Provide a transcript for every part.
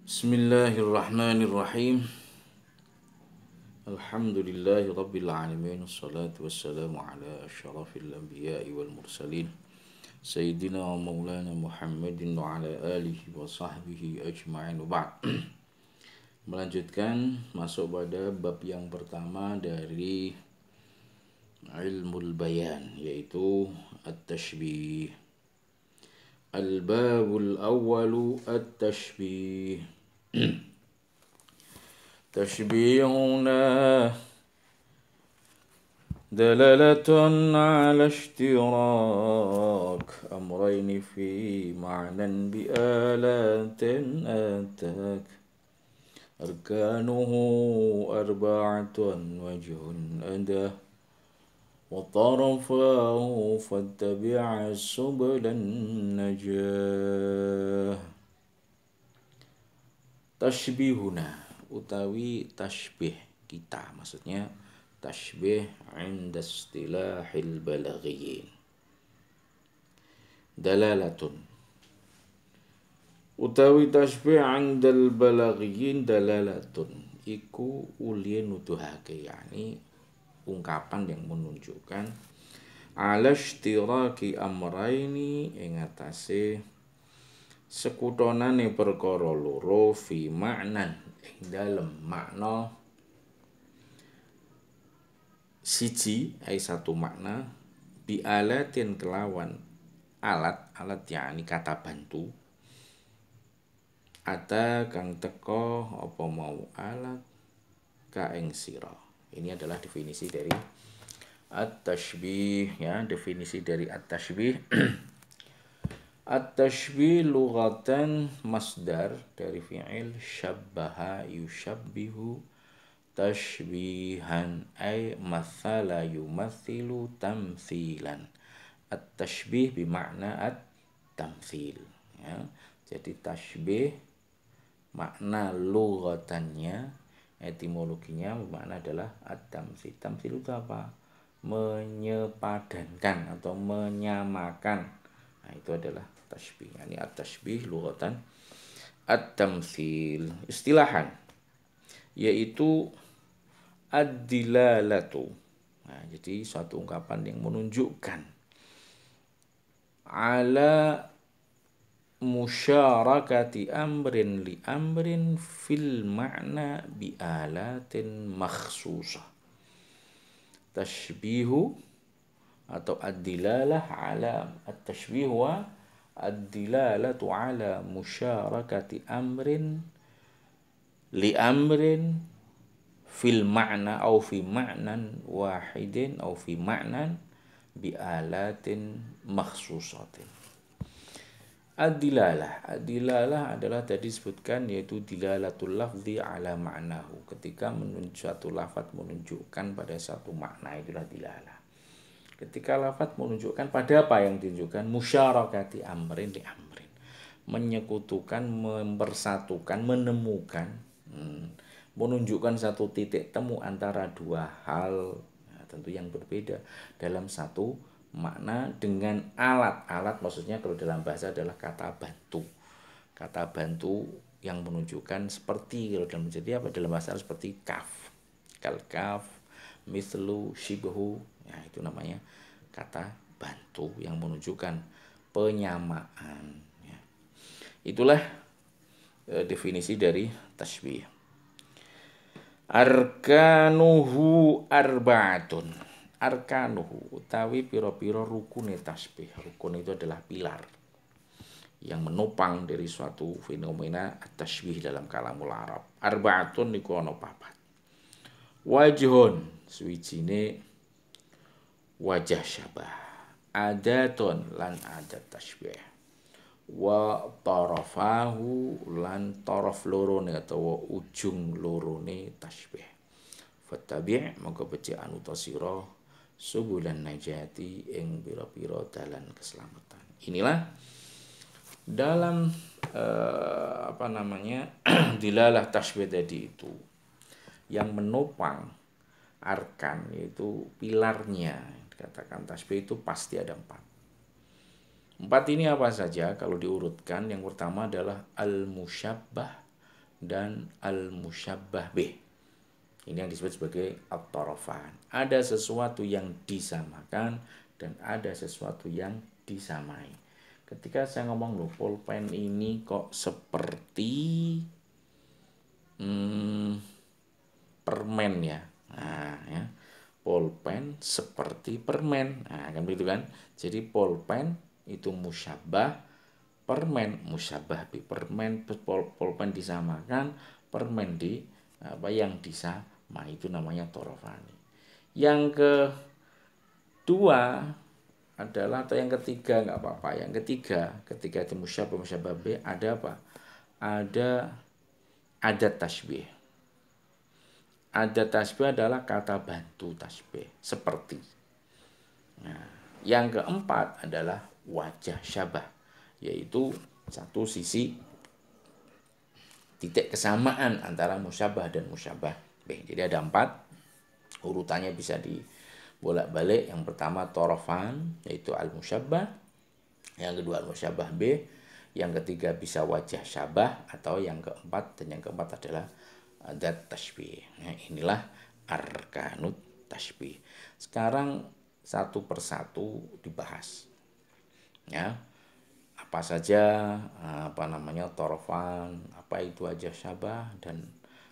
Bismillahirrahmanirrahim. Alhamdulillahi rabbil alamin. Wassalatu wassalamu ala asyrafil anbiya'i wal mursalin Sayyidina wa maulana Muhammadin wa ala alihi wa sahbihi ajma'in wa ba'd. Melanjutkan masuk pada bab yang pertama dari ilmul bayan, yaitu at-tashbih. Al-babul awwalu at-tashbih. تشبيهنا دلالة على اشتراك أمرين في معنى بآلات آتاك أركانه أربعة وجه أداه وطرفاه فاتبع سبل النجاه. Tashbihuna utawi tashbih kita, maksudnya tashbih inda istilahil balaghiyin. Dalalatun utawi tashbih indal balaghiyin dalalatun iku ulien nuduhake, yakni ungkapan yang menunjukkan ala ishtiraki amraini ing atase sekutonane perkara loro fi maknan ing dalem makna siji ai satu makna bi alatin kelawan alat yakni kata bantu ada kang teko apa mau alat ka ing sira. Ini adalah definisi dari at-tashbih, ya, definisi dari at-tashbih. At-tashbih lughatan masdar dari fi'il syabbaha yushabbihu tashbihan ay mathala yumathilu tamthilan. At-tashbih bimakna at-tamthil, ya. Jadi tashbih makna lughatannya, etimologinya bermakna adalah at-tamthil. Tamthil itu apa? Menyepadankan atau menyamakan. Nah, itu adalah tashbih. Ini at-tashbih lughatan at-tamthil. Istilahan yaitu ad-dilalatu. Nah, jadi suatu ungkapan yang menunjukkan ala musyarakati amrin li amrin fil ma'na bi alatin makhsusah. Tashbihu atau ad-dilalah ala at-tashbih wa ad-dilalatu ala musyarakati amrin li amrin fil ma'na au fi ma'nan wahidin au fi ma'nan bi alatin makhsusatin. Ad-dilalah adalah tadi disebutkan, yaitu dilalatul lafzi ala ma'nahu. Ketika suatu lafaz menunjukkan pada satu makna, itulah dilalah. Ketika lafaz menunjukkan pada apa yang ditunjukkan, musyarakati amrin li amrin, menyekutukan, mempersatukan, menemukan, menunjukkan satu titik temu antara dua hal, nah, tentu yang berbeda dalam satu makna dengan alat maksudnya kalau dalam bahasa adalah kata bantu yang menunjukkan seperti, kalau dalam jadi apa dalam bahasa seperti kaf, kal kaf, mislu, shibhu, ya, itu namanya kata bantu yang menunjukkan penyamaan, ya. Itulah definisi dari tashbih. Arkanuhu arba'atun. Arkanuhu utawi piro-piro rukune tashbih. Rukun itu adalah pilar yang menopang dari suatu fenomena tashbih dalam kalamul Arab. Arba'atun niku ana papat. Wajhun suwijine wajah syabah. Adatun lan adat tashbih. Wa tarafahu lan taraf lorone atau ujung lorone tashbih. Fattabi' mongko becik anu tasira subulan najati ing pira-pira dalan keselamatan. Inilah dalam dilalah tashbih tadi itu yang menopang arkan, yaitu pilarnya. Dikatakan tashbih itu pasti ada 4. 4 ini apa saja kalau diurutkan? Yang pertama adalah al-musyabbah, dan al-musyabbah bih. Ini yang disebut sebagai at-tarafan. Ada sesuatu yang disamakan dan ada sesuatu yang disamai. Ketika saya ngomong loh, pulpen ini kok seperti permen ya. Nah, ya. Pulpen seperti permen. Nah, kan begitu kan? Jadi pulpen itu musyabbah, permen musyabbah bi. Permen pulpen disamakan, permen di apa yang disama itu namanya torofani. Yang kedua adalah, atau yang ketiga nggak apa-apa. Yang ketiga, ketika itu musyabbah bi, ada apa? Ada adat tasbih. Adat tasbih adalah kata bantu tasbih, seperti. Nah, yang keempat adalah wajah syabah, yaitu satu sisi titik kesamaan antara musyabbah dan musyabbah bih. Jadi ada 4, urutannya bisa dibolak-balik. Yang pertama torofan, yaitu al-musyabbah. Yang kedua al-musyabbah bih. Yang ketiga bisa wajah syabah, atau yang keempat, dan yang keempat adalah adat tasbih. Nah, inilah arkanut tasbih. Sekarang satu persatu dibahas. Ya, apa saja torofan, apa itu wajah syabah, dan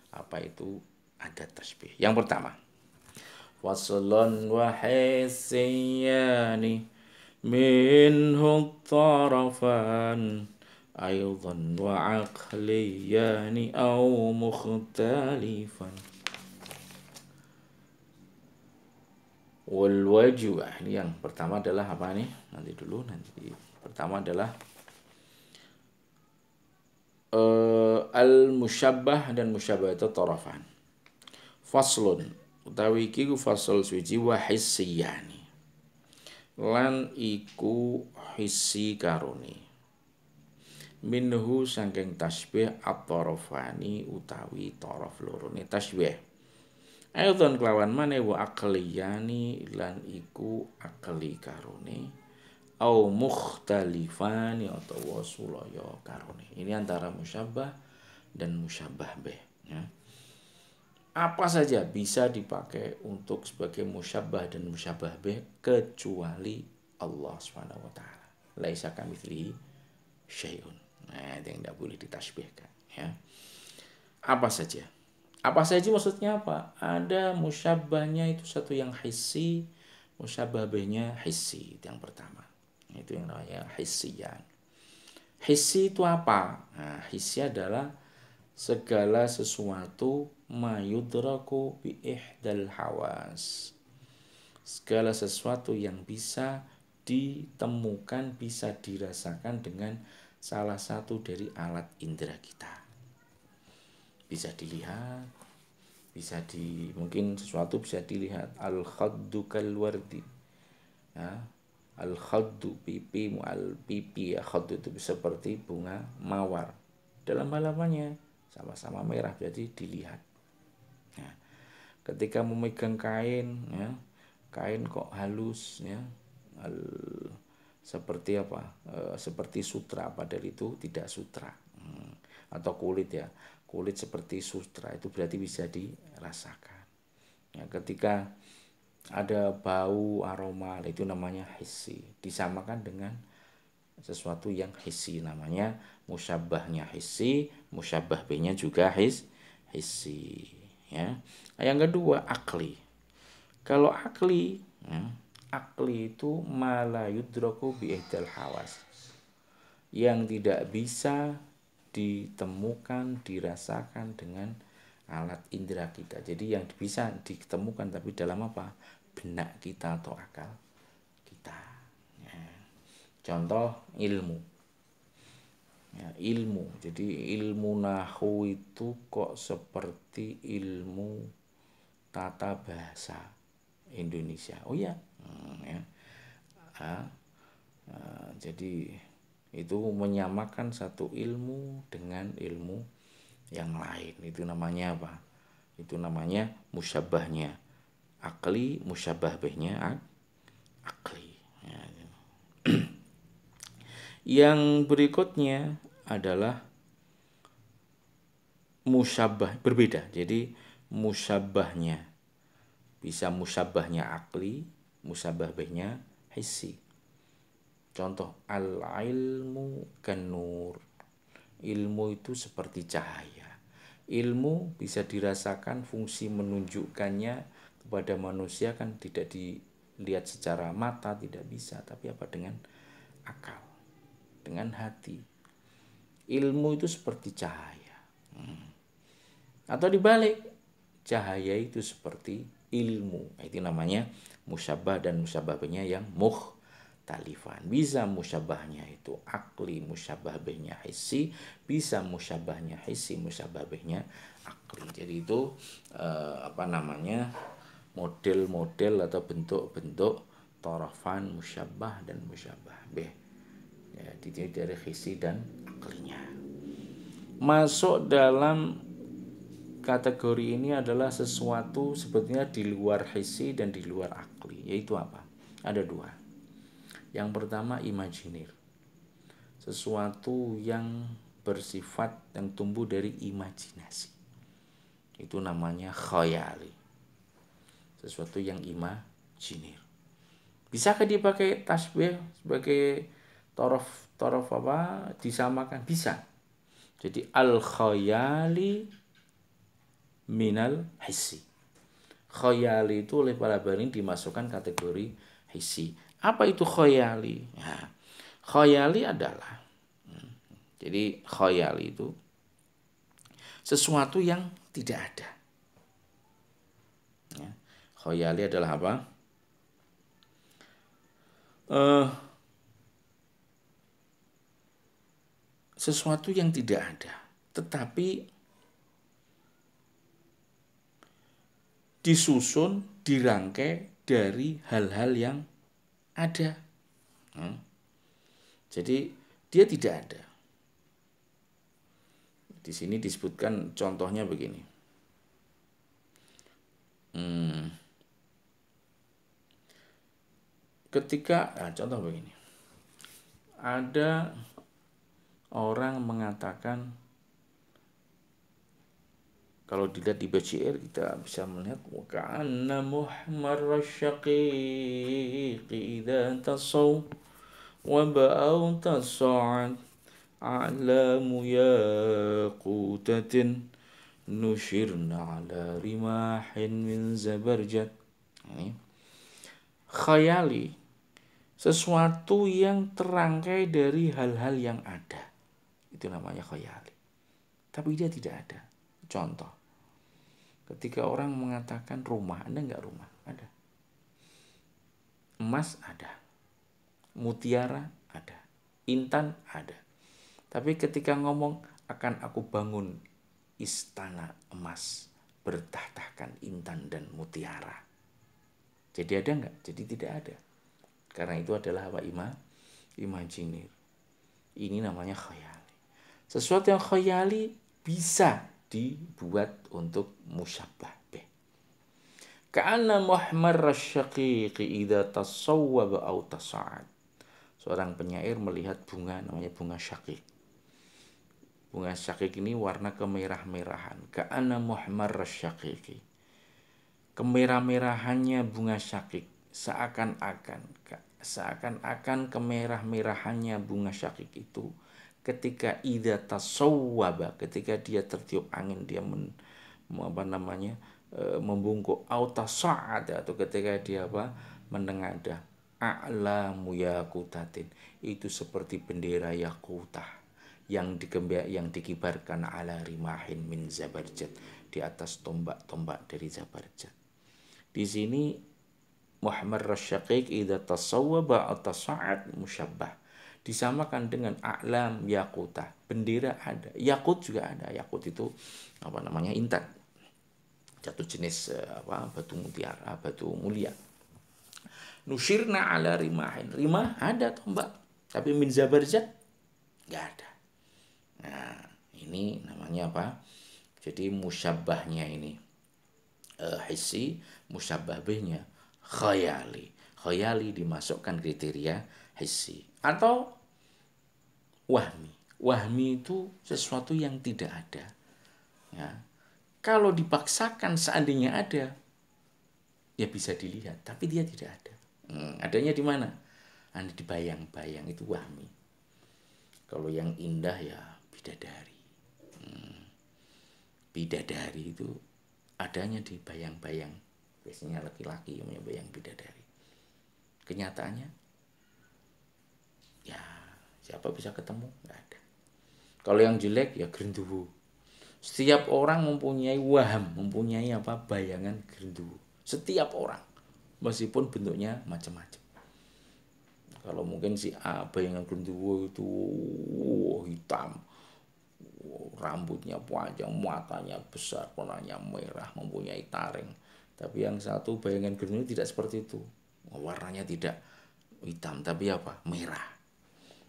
apa itu adat tasbih. Yang pertama, waslun wa hisiyani minhu tarafan aydan wa aqliyani au mukhtalifan. Wal waju, ini yang pertama adalah apa nih? Nanti pertama adalah al musyabbah dan musyabbah itu tarafan. Faslun utawi iki ku fasal suci wa hissiyani. Lan iku hissi karone. Minhu saking tasbih at-tarafani utawi taraf lorone tasbih. Aidon kelawan maneh wa aqliyani, lan iku akli karone au mukhtalifani utawa sulaya karone. Ini antara musyabbah dan musyabbah bih ya. Apa saja bisa dipakai untuk sebagai musyabbah dan musyabbah bih kecuali Allah Subhanahu wa taala. Laisa kamitslihi syai'un. Nah, yang tidak boleh ditasbihkan ya. Apa saja? Apa saja maksudnya apa? Ada musyabbahnya itu satu yang hissi, musyabbah bihnya hissi, itu yang pertama. Itu yang namanya hissiyan. Hissi itu apa? Nah, hissi adalah segala sesuatu mayudraku bi ihdal hawas. Segala sesuatu yang bisa ditemukan, bisa dirasakan dengan salah satu dari alat indera kita. Bisa dilihat, mungkin sesuatu bisa dilihat. Al-khaddu kal wardi. Ya, al-khaddu pipi, pipi ya, khaddu itu seperti bunga mawar. Dalam halamannya sama-sama merah, jadi dilihat. Ya, ketika memegang kain ya, kain kok halus ya, seperti apa? Seperti sutra, padahal itu tidak sutra. Atau kulit ya, kulit seperti sutra, itu berarti bisa dirasakan ya. Ketika ada bau aroma, itu namanya hissi, disamakan dengan sesuatu yang hissi, namanya musyabbahnya hissi, musyabbah bihnya juga hissi ya. Yang kedua akli. Kalau akli ya, akli itu mala yudraku bi ihdal hawas, yang tidak bisa ditemukan, dirasakan dengan alat indera kita. Jadi yang bisa ditemukan tapi dalam apa? Benak kita atau akal kita ya. Contoh ilmu ya, ilmu. Jadi ilmu nahwu itu kok seperti ilmu tata bahasa Indonesia. Oh ya, ya. Jadi itu menyamakan satu ilmu dengan ilmu yang lain. Itu namanya apa? Itu namanya musyabbahnya akli, musyabbah bihnya akli ya. Yang berikutnya adalah musyabah berbeda. Jadi musyabahnya bisa musyabahnya akli, musyabah bihnya hissi. Contoh, al-ilmu kan-nur. Ilmu itu seperti cahaya. Ilmu bisa dirasakan, fungsi menunjukkannya kepada manusia kan tidak dilihat secara mata, tidak bisa, tapi apa, dengan akal, dengan hati. Ilmu itu seperti cahaya. Atau dibalik, cahaya itu seperti ilmu. Itu namanya musyabah dan musyabahnya yang mukhtalifan. Bisa musyabahnya itu akli, musyabahnya hissi, bisa musyabahnya hissi, musyabahnya akli. Jadi itu model-model atau bentuk-bentuk torofan, musyabah dan musyabah bih. Ya, dari hissi dan aklinya. Masuk dalam kategori ini adalah sesuatu sebetulnya di luar hissi dan di luar akli. Yaitu apa? Ada dua. Yang pertama imajinir. Sesuatu yang bersifat yang tumbuh dari imajinasi. Itu namanya khayali. Sesuatu yang imajinir. Bisakah dipakai tasbih sebagai torof apa? Disamakan? Bisa. Jadi al-khayali minal hissi. Khayali itu oleh para barin dimasukkan kategori hissi. Apa itu khayali? Nah, khayali adalah jadi khayali itu sesuatu yang tidak ada. Ya, khayali adalah apa? Sesuatu yang tidak ada, tetapi disusun, dirangkai dari hal-hal yang ada. Jadi dia tidak ada. Di sini disebutkan contohnya begini. Contoh begini. Ada orang mengatakan, kalau dilihat di BCR kita bisa melihat ka'anna muhmar syaqiqi idza tasaw wa ba'au tasa'ad a'lamu yaqutatin nushirna ala rimahin min zabarjat. Ini khayali, sesuatu yang terangkai dari hal-hal yang ada. Itu namanya khayali. Tapi dia tidak ada. Contoh, ketika orang mengatakan rumah, Anda enggak rumah? Ada. Emas ada. Mutiara ada. Intan ada. Tapi ketika ngomong, akan aku bangun istana emas, bertahtakan intan dan mutiara. Jadi ada enggak? Jadi tidak ada. Karena itu adalah apa? Imajinir. Ini namanya khayali. Sesuatu yang khayali bisa dibuat untuk musyabbah bih. Ka'anna muhmar syaqiqi idza tasawwaba au tasa'ad. Seorang penyair melihat bunga, namanya bunga syakik. Bunga syakik ini warna kemerah-merahan. Ka'anna muhmar syaqiqi. Kemerah-merahannya bunga syakik seakan-akan kemerah-merahannya bunga syakik itu ketika idza tasawwaba, ketika dia tertiup angin, dia membungkuk, au tasa'ada, atau ketika dia menengadah, a'lamu yakutatin, itu seperti bendera yakutah yang dikibarkan ala rimahin min zabarjat, di atas tombak-tombak dari zabarjat. Di sini Muhammad Rasyaqiq idza tasawwaba au tasa'ad musyabbah disamakan dengan a'lam yakutah. Bendera ada, yakut juga ada. Yakut itu intan. Satu jenis batu mutiara, batu mulia. Nusyirna ala rimahin. Rimah ada tombak, tapi min zabarjat enggak ada. Nah, ini namanya apa? Jadi musyabbahnya ini hissi, musyabbah bihnya khayali. Khayali dimasukkan kriteria hissi. Atau wahmi. Wahmi itu sesuatu yang tidak ada, Ya. Kalau dipaksakan seandainya ada, ya bisa dilihat, tapi dia tidak ada. Adanya di mana? Ada di bayang-bayang, itu wahmi. Kalau yang indah ya bidadari. Bidadari itu adanya di bayang-bayang. Biasanya laki-laki yang punya bayang bidadari. Kenyataannya, ya siapa bisa ketemu? Nggak ada. Kalau yang jelek ya genderuwo. Setiap orang mempunyai waham, mempunyai apa? Bayangan genderuwo. Setiap orang, meskipun bentuknya macam-macam. Kalau mungkin si A bayangan genderuwo itu hitam, rambutnya panjang, matanya besar, warnanya merah, mempunyai taring. Tapi yang satu bayangan genderuwo tidak seperti itu. Warnanya tidak hitam, tapi apa? Merah.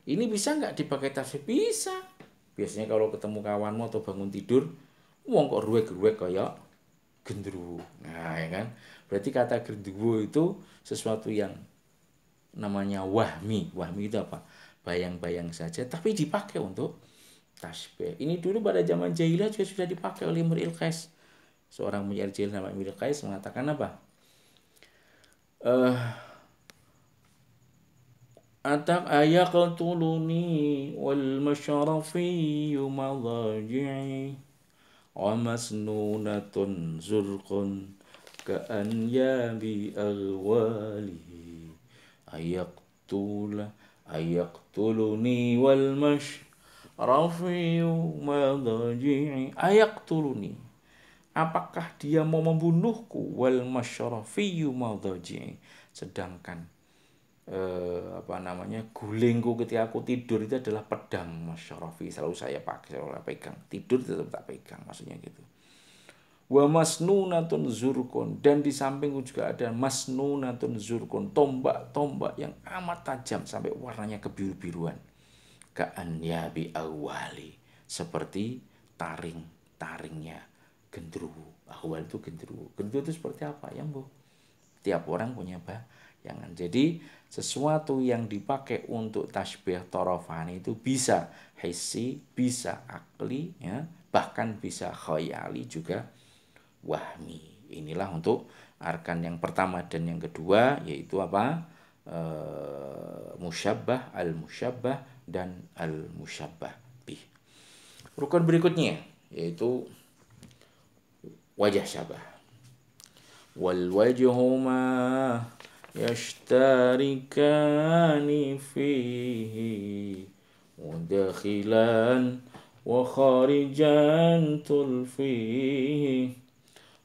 Ini bisa nggak dipakai tafsir? Bisa. Biasanya kalau ketemu kawanmu atau bangun tidur, wong kok ruwek-ruwek kayak genderuwo. Nah, ya kan? Berarti kata genderuwo itu sesuatu yang namanya wahmi. Wahmi itu apa? Bayang-bayang saja, tapi dipakai untuk tasbih. Ini dulu pada zaman jahiliyah juga sudah dipakai oleh Imrul Qais. Seorang penyair jahil nama Imrul Qais mengatakan apa? Atak ayaqtuluni wal masyarafi madaji'i wa masnunatun zurqun ka'an yabi aghwalihi ayaqtuluni wal masyarafi madaji'i ayaqtuluni, apakah dia mau membunuhku, wal masyarafi madaji'i, sedangkan gulingku ketika aku tidur itu adalah pedang masyarafi, selalu saya pakai, selalu pegang, tidur tetap tak pegang, maksudnya gitu. Wa masnunatun zurkun, dan di sampingku juga ada masnunatun zurkun, tombak-tombak yang amat tajam sampai warnanya kebiru-biruan. Ka'an yabi awali, seperti taringnya genderuwo. Ahwal itu genderuwo. Genderuwo itu seperti apa ya, Bu? Tiap orang punya bayangan. Jadi sesuatu yang dipakai untuk tasbih torofani itu bisa hissi, bisa akli, ya, bahkan bisa khayali, juga wahmi. Inilah untuk arkan yang pertama dan yang kedua, yaitu apa? Musyabbah, al-musyabbah, dan al-musyabbah bih. Rukun berikutnya yaitu wajah syabah. Wal wajhuma yashtarikani fihi mudakhilan wa kharijan tulfihi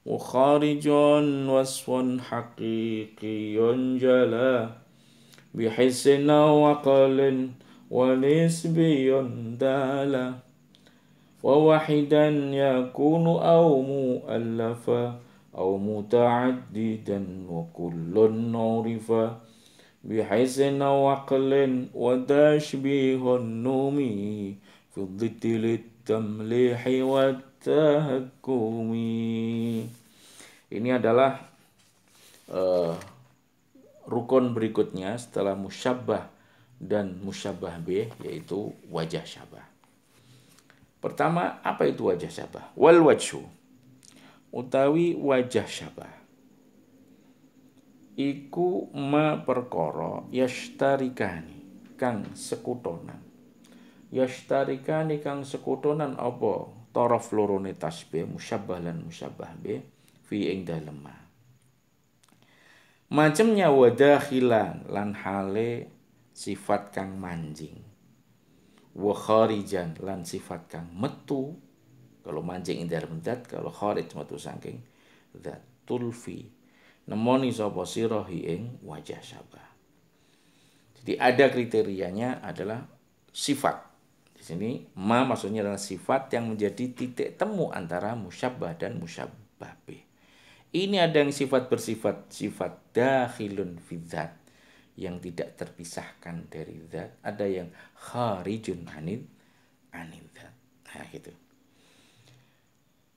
wa kharijan wasfun haqiqiyun jala bihisin wa aqlin wa nisbiyun dala wa wahidan yakunu aw mu'allafa أو متعددا وكل عرف بحسن وعقل وتشبيه النومي في الضد للتمليح والتهكم. Ini adalah rukun berikutnya setelah musyabbah dan musyabbah bih, yaitu wajah syabah. Pertama, apa itu wajah syabah? Wal wajhu, utawi wajah syabah iku ma perkara yashtarikani kang sekutonan. Yashtarikani kang sekutonan apa taraf lorone tasbih musyabbah lan musyabbah bih fi ing dalem ma. Macemnya wadakhilan lan hale sifat kang manjing, wa kharijan lan sifat kang metu. Kalau mancing ing dalem zat, kalau kharij metu saking zat, tulfi nemoni sapa sira ing wajah syabah. Jadi ada kriterianya adalah sifat. Di sini ma maksudnya adalah sifat yang menjadi titik temu antara musyabbah dan musyabbah bih. Ini ada yang sifat bersifat sifat dakhilun fi zat, yang tidak terpisahkan dari zat, ada yang kharijun anil zat. Nah, gitu.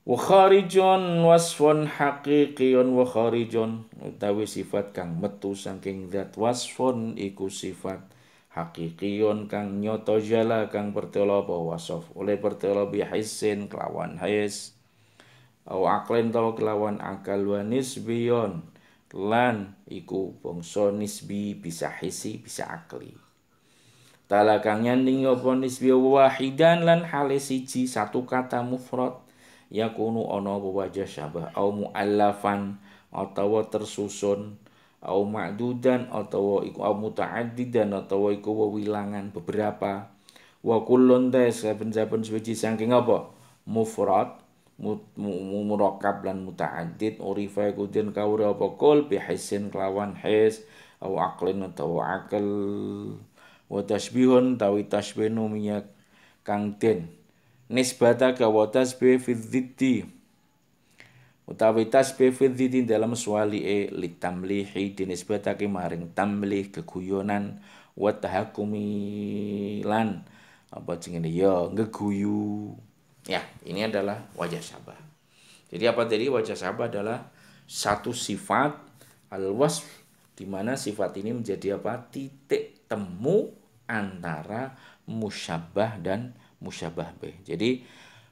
Wa kharijun wasfun haqiqiyun, wa kharijun utawi sifat kang metu saking zat, wasfun iku sifat haqiqiyun kang nyoto jala kang pertelo apa wasaf oleh pertelo bihisin kelawan hais au aqlen tawa kelawan akal wa nisbiyon lan iku bangsa nisbi bisa hisi bisa akli. Talakang nyanding apa nisbi wahidan lan hale siji satu kata mufrad yakunu ana wajah syabah au muallafan atawa tersusun au ma'dudan atawa iku au muta'addidan atawa iku wewilangan beberapa wa kullun saben-saben suci saking apa mufrad murakkab lan muta'addid urifa iku den kawura apa kul bihisin kelawan his au aqlin atawa akal wa tasbihun tawi tasbih minyak kang den nisbata ka wa tasbih fi dziddi utawi tasbih fi dziddi dalam swali litamlihi dinisbatake maring tamlih keguyonan wa tahakumi lan apa jenenge ya ngeguyu ya. Ini adalah wajah syabah. Jadi apa tadi? Wajah syabah adalah satu sifat al-wasf di mana sifat ini menjadi apa? Titik temu antara musyabbah dan musyabbah bih. Jadi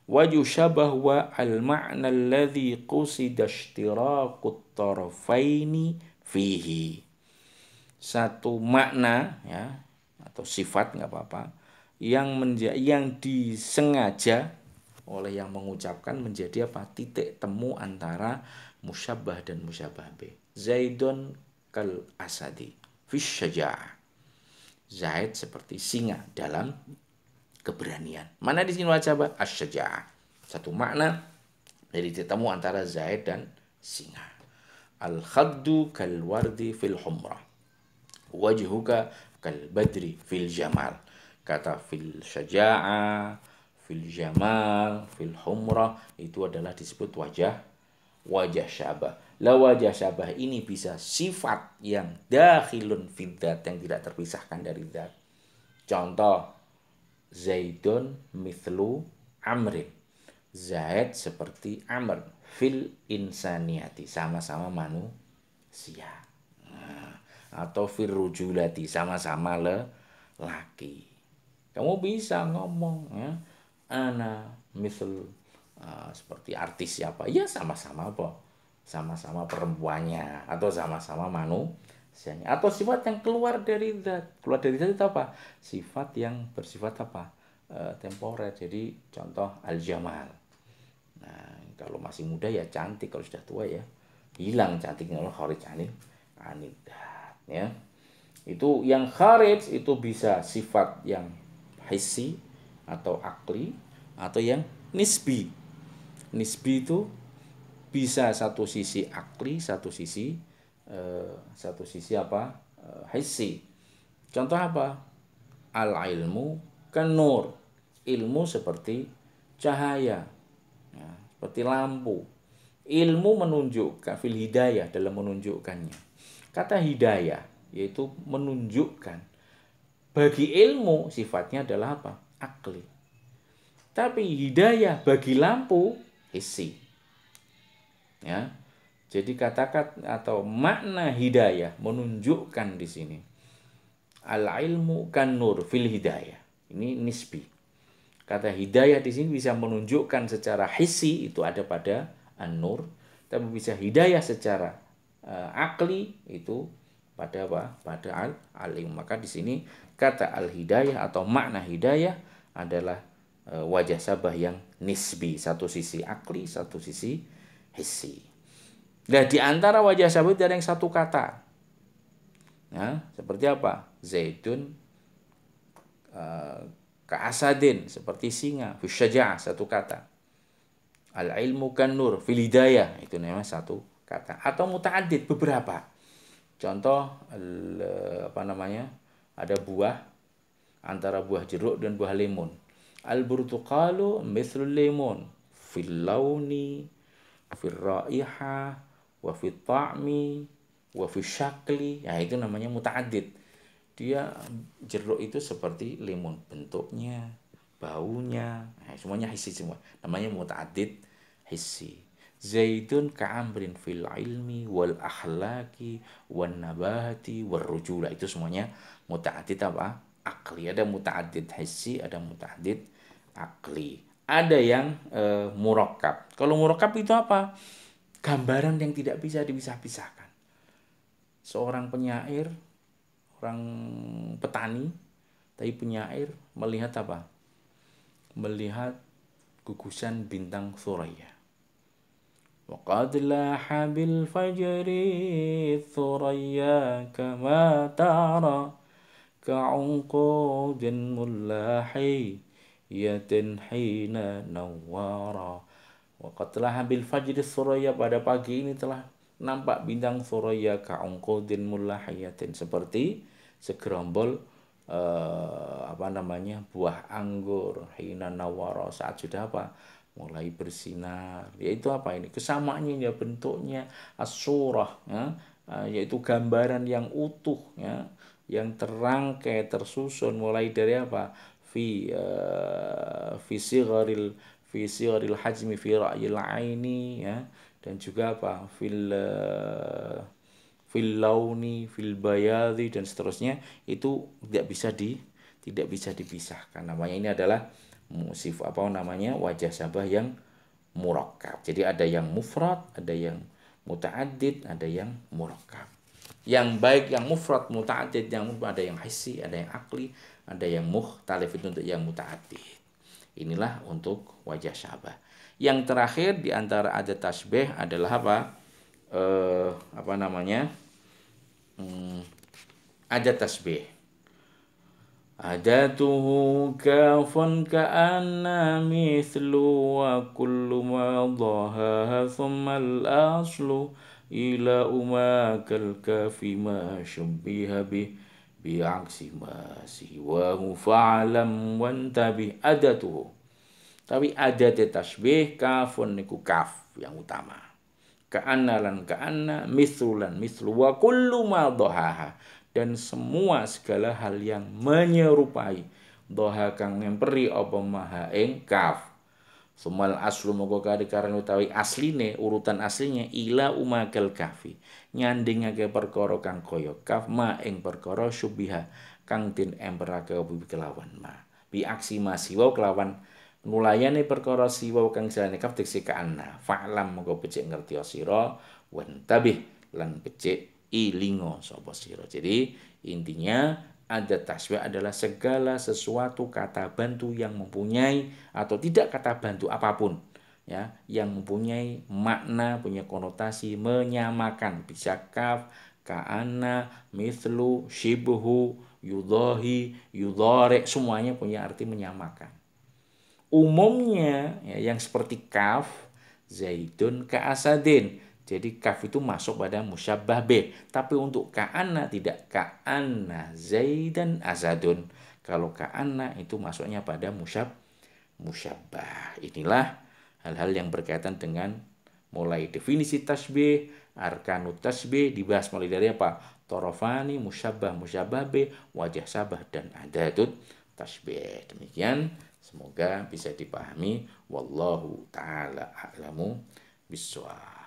wajhu syabah wa al-ma'na alladhi qusida ishtirakut tarafaini fihi. Satu makna ya atau sifat nggak apa-apa yang disengaja oleh yang mengucapkan menjadi apa? Titik temu antara musyabbah dan musyabbah bih. Zaidun kal asadi fi syaja'ah. Zaid seperti singa dalam keberanian. Mana di sini wajah asy-syaja'ah? Satu makna dari temu antara Zaid dan singa. Al-khaddu kal wardi fil humrah. Wajhuka kal badri fil jamal. Kata fil syaja'ah, fil jamal, fil humrah itu adalah disebut wajah syabah. La wajah syabah ini bisa sifat yang dakhilun fidzat yang tidak terpisahkan dari zat. Contoh Zaidun mithlu Amrin. Zaid seperti Amr fil insaniyati sama-sama manusia. Nah, atau fil rujulati sama-sama laki. Kamu bisa ngomong ya. Ana misal seperti artis siapa? Ya sama-sama apa? Sama-sama perempuannya atau sama-sama manusianya atau sifat yang keluar dari zat. Keluar dari zat itu apa? Sifat yang bersifat apa? Temporer. Jadi contoh al-jamal. Nah, kalau masih muda ya cantik, kalau sudah tua ya hilang cantiknya. Allah kharij anid ya. Itu yang kharij itu bisa sifat yang hissi atau akli atau yang nisbi. Nisbi itu bisa satu sisi akli, satu sisi apa? Hissi. Contoh apa? Al-ilmu kan nur. Ilmu seperti cahaya. Ya, seperti lampu. Ilmu menunjukkan fil hidayah dalam menunjukkannya. Kata hidayah yaitu menunjukkan. Bagi ilmu sifatnya adalah apa? Akli. Tapi hidayah bagi lampu hissi. Ya. Jadi kata-kata atau makna hidayah menunjukkan di sini al-ilmu kan nur fil hidayah. Ini nisbi. Kata hidayah di sini bisa menunjukkan secara hissi itu ada pada an-nur, tapi bisa hidayah secara akli itu pada apa? Pada al-ilmu. Maka di sini kata al-hidayah atau makna hidayah adalah wajah syabah yang nisbi, satu sisi akli, satu sisi hissi. Nah, di antara wajah syabah itu ada yang satu kata. Nah, seperti apa? Zaidun ka'asadin, seperti singa. Fisyaja'ah, satu kata. Al-ilmu kan nur, fil hidayah, itu namanya satu kata. Atau muta'addid, beberapa. Contoh, apa namanya? Ada buah, antara buah jeruk dan buah lemon. Al-burtuqalu mithlul lemon. Fil launi, fil raihah, wa fil ta'mi, wa fil syakli. Ya, itu namanya muta'addid. Dia jeruk itu seperti lemon, bentuknya, baunya, semuanya hissi semua. Namanya muta'addid hissi. Zaidun ka'amrin fil ilmi wal akhlaqi wan nabati war rujula. Itu semuanya muta'addid apa? Akli. Ada muta'addid hissi, ada muta'addid akli. ada yang murakkab. Kalau murakkab itu apa? Gambaran yang tidak bisa dipisah-pisahkan. Seorang penyair, orang petani, tapi penyair melihat apa? Melihat gugusan bintang Thuraya. وقد لاح بالفجر الثريا كما ترى كعنقود ملاحية حين نوارا. وقد لاح بالفجر الثريا, pada pagi ini telah nampak bintang Thuraya ka'unqudin mullahiyatin, seperti segerombol buah anggur hina nawara, saat sudah apa, mulai bersinar. Yaitu apa ini? Kesamaannya ya, bentuknya as-surah ya, yaitu gambaran yang utuh ya, yang terangkai tersusun mulai dari apa? Fi sigharil hajmi fi ra'yil aini ya, dan juga apa? Fil launi fil bayadi dan seterusnya, itu tidak bisa dipisahkan. Namanya ini adalah wajah sabah yang murakkab. Jadi ada yang mufrad, ada yang muta'addid, ada yang murakkab. Yang baik yang mufrad, muta'addid, yang ada yang hissi, ada yang akli, ada yang mukhtalif, itu untuk yang muta'addid. Inilah untuk wajah sabah. Yang terakhir di antara adat tasbih adalah apa? Adat tasbih. Adatuhu kafun ka'anna mithlu wa kullu ma dhaha thumma al-aslu ila umakal kafi ma syubbiha bih bi'aksi ma siwahu fa'alam wantabih. Adatuhu, tapi adat tasbih kafun niku kaf yang utama, ka'anna lan ka'anna, mithlu lan mithlu, wa kullu ma dhaha, dan semua segala hal yang menyerupai, doha kang ngemperi apa maha ing kaf. Sumal aslu moko kadekaran utawi asline, urutan aslinya ila umakal kafi, nyandingake perkara kang kaya kaf, ma ing perkara syubiha kang den emperake kelawan ma, bi aksi ma siwa kelawan nulayane perkara siwa kang jalane kaf tekse kaana. Fa'lam moko becik ngerti sira, wan tabih lan becik ilingo sapa sira. Jadi intinya adat tasbih adalah segala sesuatu kata bantu yang mempunyai, atau tidak kata bantu apapun ya, yang mempunyai makna, punya konotasi menyamakan, bisa kaf, ka'ana, mithlu, shibhu, yudhahi, yudhari, semuanya punya arti menyamakan. Umumnya ya, yang seperti kaf, zaidun ka'asadin, jadi kaf itu masuk pada musyabbah bih. Tapi untuk ka'anna tidak, ka'anna zaidan asadun. Kalau ka'anna itu masuknya pada musyabbah. Inilah hal-hal yang berkaitan dengan mulai definisi tasbih, arkanut tasbih, dibahas mulai dari apa? Torofani, musyabbah, musyabbah bih, wajah sabah, dan adatut tasbih. Demikian, semoga bisa dipahami. Wallahu ta'ala a'lamu bissawab.